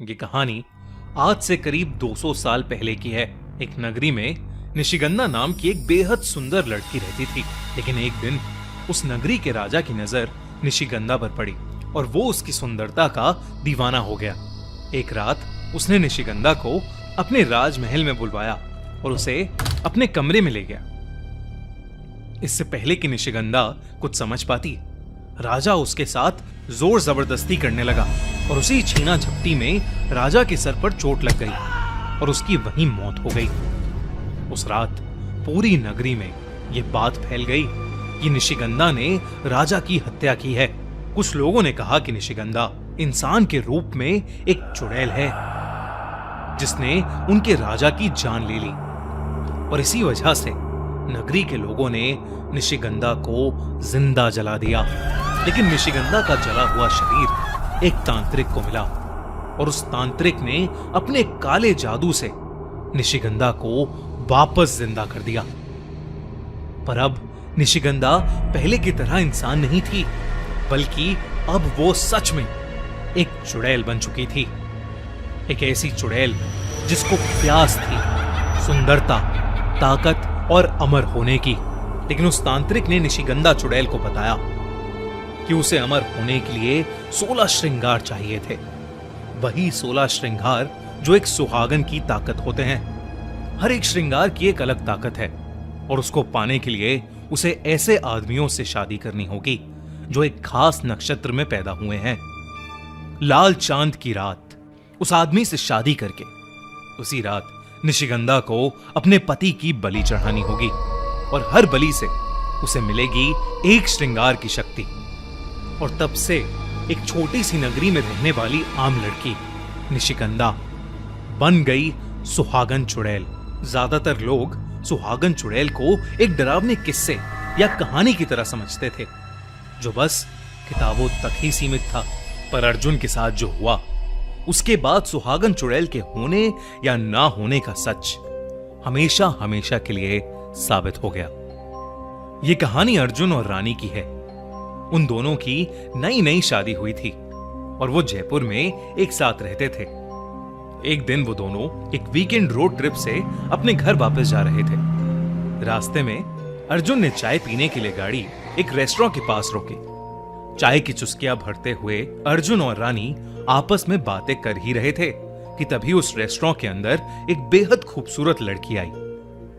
ये कहानी आज से करीब 200 साल पहले की है। एक नगरी में निशिगंधा नाम की एक बेहद सुंदर लड़की रहती थी। लेकिन एक दिन उस नगरी के राजा की नजर निशिगंधा पर पड़ी और वो उसकी सुंदरता का दीवाना हो गया। एक रात उसने निशिगंधा को अपने राजमहल में बुलवाया और उसे अपने कमरे में ले गया। इससे पहले कि निशिगंधा कुछ समझ पाती, राजा उसके साथ जोर जबरदस्ती करने लगा और उसी छीना झपटी में राजा के सर पर चोट लग गई और उसकी वहीं मौत हो गई। उस रात पूरी नगरी में यह बात फैल गई कि निशिगंधा ने राजा की हत्या की है। कुछ लोगों ने कहा कि निशिगंधा इंसान के रूप में एक चुड़ैल है जिसने उनके राजा की जान ले ली और इसी वजह से नगरी के लोगों ने निशिगंधा को जिंदा जला दिया। लेकिन निशिगंधा का जला हुआ शरीर एक तांत्रिक को मिला और उस तांत्रिक ने अपने काले जादू से निशिगंधा को वापस जिंदा कर दिया। पर अब निशिगंधा पहले की तरह इंसान नहीं थी, बल्कि अब वो सच में एक चुड़ैल बन चुकी थी। एक ऐसी चुड़ैल जिसको प्यास थी सुंदरता, ताकत और अमर होने की। लेकिन उस तांत्रिक ने निशिगंधा चुड़ैल को बताया कि उसे अमर होने के लिए 16 श्रृंगार चाहिए थे। वही 16 श्रृंगार जो एक सुहागन की ताकत होते हैं। हर एक श्रृंगार की एक अलग ताकत है और उसको पाने के लिए उसे ऐसे आदमियों से शादी करनी होगी जो एक खास नक्षत्र में पैदा हुए हैं। लाल चांद की रात उस आदमी से शादी करके उसी रात निशिगंधा को अपने पति की बलि चढ़ानी होगी और हर बलि से उसे मिलेगी एक श्रृंगार की शक्ति। और तब से एक छोटी सी नगरी में रहने वाली आम लड़की निशिगंधा बन गई सुहागन चुड़ैल। ज्यादातर लोग सुहागन चुड़ैल को एक डरावने किस्से या कहानी की तरह समझते थे जो बस किताबों तक ही सीमित था। पर अर्जुन के साथ जो हुआ उसके बाद सुहागन चुड़ैल के होने या ना होने का सच हमेशा हमेशा के लिए साबित हो गया। यह कहानी अर्जुन और रानी की है। उन दोनों की नई नई शादी हुई थी और वो जयपुर में एक साथ रहते थे। एक दिन वो दोनों एक वीकेंड रोड ट्रिप से अपने घर वापस जा रहे थे। रास्ते में अर्जुन ने चाय पीने के लिए गाड़ी एक रेस्टोरेंट के पास रोकी। चाय की चुस्कियां भरते हुए अर्जुन और रानी आपस में बातें कर ही रहे थे कि तभी उस रेस्टोरेंट के अंदर एक बेहद खूबसूरत लड़की आई।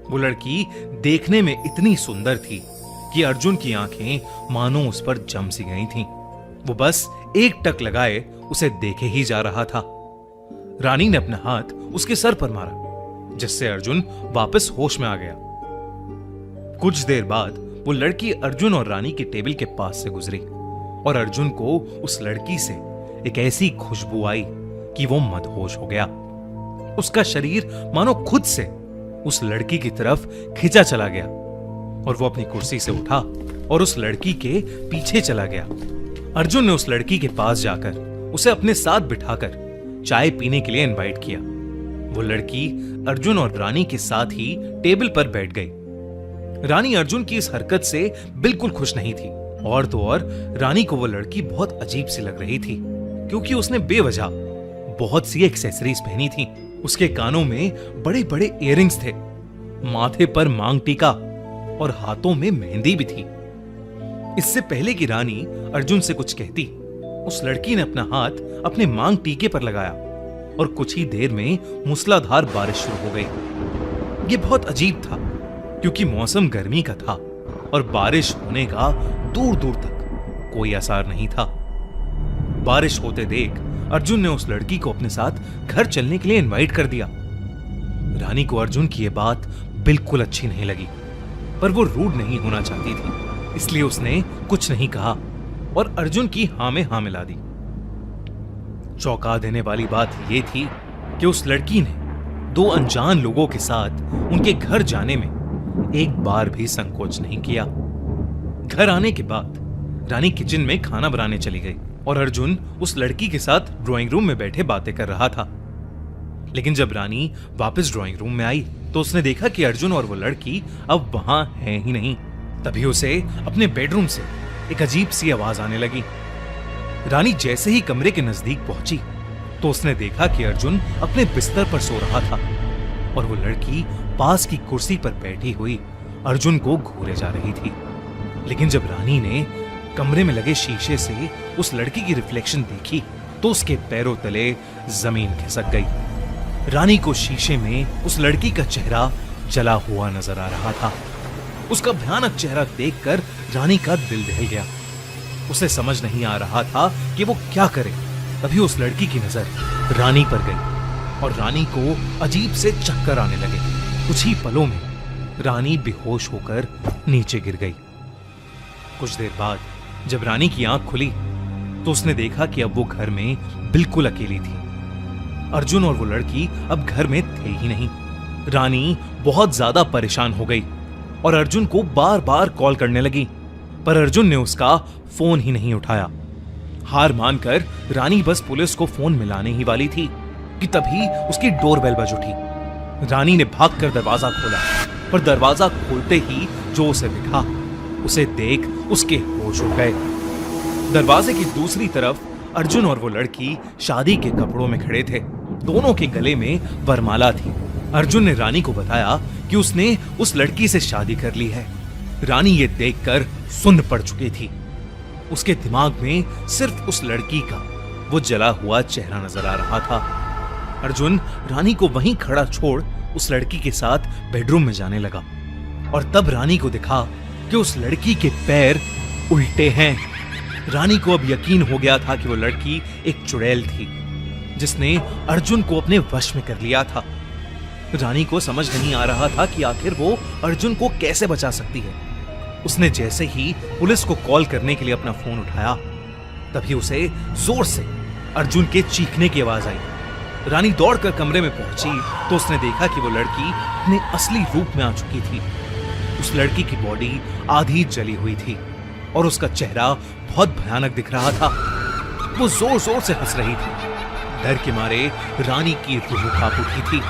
वो लड़की देखने में इतनी सुंदर थी कि अर्जुन की आंखें मानो उस पर जम सी गई थीं। वो बस एक टक लगाए उसे देखे ही जा रहा था। रानी ने अपना हाथ उसके सर पर मारा जिससे अर्जुन वापस होश में आ गया। कुछ देर बाद वो लड़की अर्जुन और रानी के टेबल के पास से गुजरी और अर्जुन को उस लड़की से एक ऐसी खुशबू आई कि वो मदहोश हो गया। उसका शरीर मानो खुद से उस लड़की की तरफ खिंचा चला गया और वो अपनी कुर्सी से उठा और उस लड़की के पीछे चला गया। अर्जुन ने उस लड़की के पास जाकर उसे अपने साथ बिठाकर चाय पीने के लिए इनवाइट किया। वो लड़की अर्जुन और रानी के साथ ही टेबल पर बैठ गई। रानी अर्जुन की इस हरकत से बिल्कुल खुश नहीं थी और तो और रानी को वो लड़की बहुत अजीब सी लग रही थी क्योंकि उसने बेवजह बहुत सी एक्सेसरीज पहनी थी। उसके कानों में बड़े बड़े इयररिंग्स थे, माथे पर मांग टीका और हाथों में मेहंदी भी थी। इससे पहले कि रानी अर्जुन से कुछ कहती, उस लड़की ने अपना हाथ अपने मांग टीके पर लगाया और कुछ ही देर में मूसलाधार बारिश शुरू हो गई। यह बहुत अजीब था क्योंकि मौसम गर्मी का था और बारिश होने का दूर दूर तक कोई आसार नहीं था। बारिश होते देख अर्जुन ने उस लड़की को अपने साथ घर चलने के लिए इनवाइट कर दिया। रानी को अर्जुन की यह बात बिल्कुल अच्छी नहीं लगी, पर वो रूड नहीं होना चाहती थी, इसलिए उसने कुछ नहीं कहा और अर्जुन की हां में हां मिला दी। चौंका देने वाली बात यह थी कि उस लड़की ने दो अनजान लोगों के साथ उनके घर जाने में एक बार भी संकोच नहीं किया। घर आने के बाद रानी किचन में खाना बनाने चली गई और अर्जुन उस लड़की के साथ ड्राइंग रूम में बैठे बातें कर रहा था। लेकिन जब रानी वापस ड्राइंग रूम में आई तो उसने देखा कि अर्जुन और वो लड़की अब वहां है ही नहीं। तभी उसे अपने बेडरूम से एक अजीब सी आवाज आने लगी। रानी जैसे ही कमरे के नजदीक पहुंची तो उसने देखा कि अर्जुन अपने बिस्तर पर सो रहा था और वो लड़की पास की कुर्सी पर बैठी हुई अर्जुन को घूरे जा रही थी। लेकिन जब रानी ने कमरे में लगे शीशे से उस लड़की की रिफ्लेक्शन देखी तो उसके पैरों तले जमीन खिसक गई। रानी को शीशे में उस लड़की का चेहरा जला हुआ नजर आ रहा था। उसका भयानक चेहरा देखकर रानी का दिल दहल गया। उसे समझ नहीं आ रहा था कि वो क्या करे। तभी उस लड़की की नजर रानी पर गई और रानी को अजीब से चक्कर आने लगे। कुछ ही पलों में रानी बेहोश होकर नीचे गिर गई। कुछ देर बाद जब रानी की आंख खुली तो उसने देखा कि अब वो घर में बिल्कुल अकेली थी। अर्जुन और वो लड़की अब घर में थे ही नहीं। रानी बहुत ज्यादा परेशान हो गई और अर्जुन को बार बार कॉल करने लगी, पर अर्जुन ने उसका फोन ही नहीं उठाया। हार मानकर रानी बस पुलिस को फोन मिलाने ही वाली थी कि तभी उसकी डोरबेल बज उठी। रानी ने भागकर दरवाजा खोला, पर दरवाजा खोलते ही जो उसे दिखा उसे देख उसके होश उड़ गए। दरवाजे की दूसरी तरफ अर्जुन और वो लड़की शादी के कपड़ों में खड़े थे। दोनों के गले में वरमाला थी। अर्जुन ने रानी को बताया कि उसने उस लड़की से शादी कर ली है। रानी ये देखकर सुन्न पड़ चुकी थी। उसके दिमाग में सिर्फ उस लड़की का वो जला हुआ चेहरा नजर आ रहा था। अर्जुन रानी को वहीं खड़ा छोड़ उस लड़की के साथ बेडरूम में जाने लगा और तब रानी को दिखा कि उस लड़की के पैर उल्टे हैं। रानी को अब यकीन हो गया था कि वो लड़की एक चुड़ैल थी जिसने अर्जुन को अपने वश में कर लिया था। रानी को समझ नहीं आ रहा था कि आखिर वो अर्जुन को कैसे बचा सकती है। उसने जैसे ही पुलिस को कॉल करने के लिए अपना फोन उठाया तभी उसे जोर से अर्जुन के चीखने की आवाज आई। रानी दौड़कर कमरे में पहुंची तो उसने देखा कि वो लड़की अपने असली रूप में आ चुकी थी। उस लड़की की बॉडी आधी जली हुई थी और उसका चेहरा बहुत भयानक दिख रहा था। वो जोर जोर से हंस रही थी। डर के मारे रानी की रूह कांप उठी थी।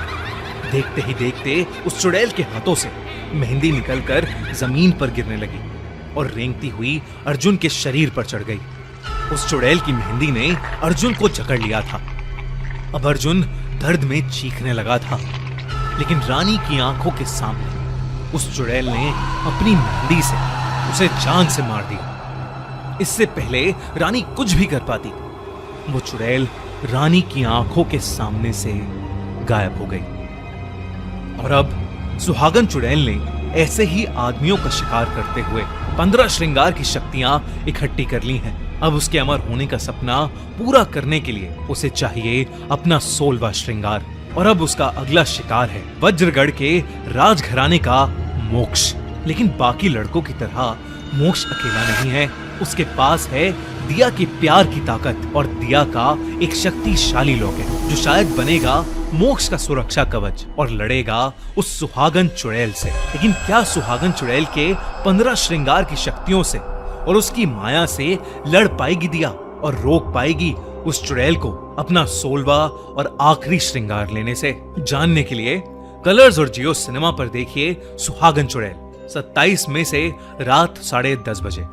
देखते ही देखते उस चुड़ैल के हाथों से मेहंदी निकलकर जमीन पर गिरने लगी और रेंगती हुई अर्जुन के शरीर पर चढ़ गई। उस चुड़ैल की मेहंदी ने अर्जुन को जकड़ लिया था। अब अर्जुन दर्द में चीखने लगा था, लेकिन रानी की आंखों के सामने उस चुड़ैल ने अपनी मेहंदी से उसे जान से मार दिया। इससे पहले रानी कुछ भी कर पाती, वो चुड़ैल रानी की आंखों के सामने से गायब हो गई। और अब सुहागन चुड़ैल ने ऐसे ही आदमियों का शिकार करते हुए 15 श्रृंगार की शक्तियां इकट्ठी कर ली हैं। अब उसके अमर होने का सपना पूरा करने के लिए उसे चाहिए अपना 16वां श्रृंगार। और अब उसका अगला शिकार है वज्रगढ़ के राजघराने का मोक्ष। लेकिन बाकी लड़कों की तरह मोक्ष अकेला नहीं है। उसके पास है दिया के प्यार की ताकत और दिया का एक शक्तिशाली लॉकेट जो शायद बनेगा मोक्ष का सुरक्षा कवच और लड़ेगा उस सुहागन चुड़ैल से। लेकिन क्या सुहागन चुड़ैल के 15 श्रृंगार की शक्तियों से और उसकी माया से लड़ पाएगी दिया और रोक पाएगी उस चुड़ैल को अपना 16वां और आखिरी श्रृंगार लेने से? जानने के लिए कलर्स और जियो सिनेमा पर देखिए सुहागन चुड़ैल 27 मई से रात 10:30 बजे।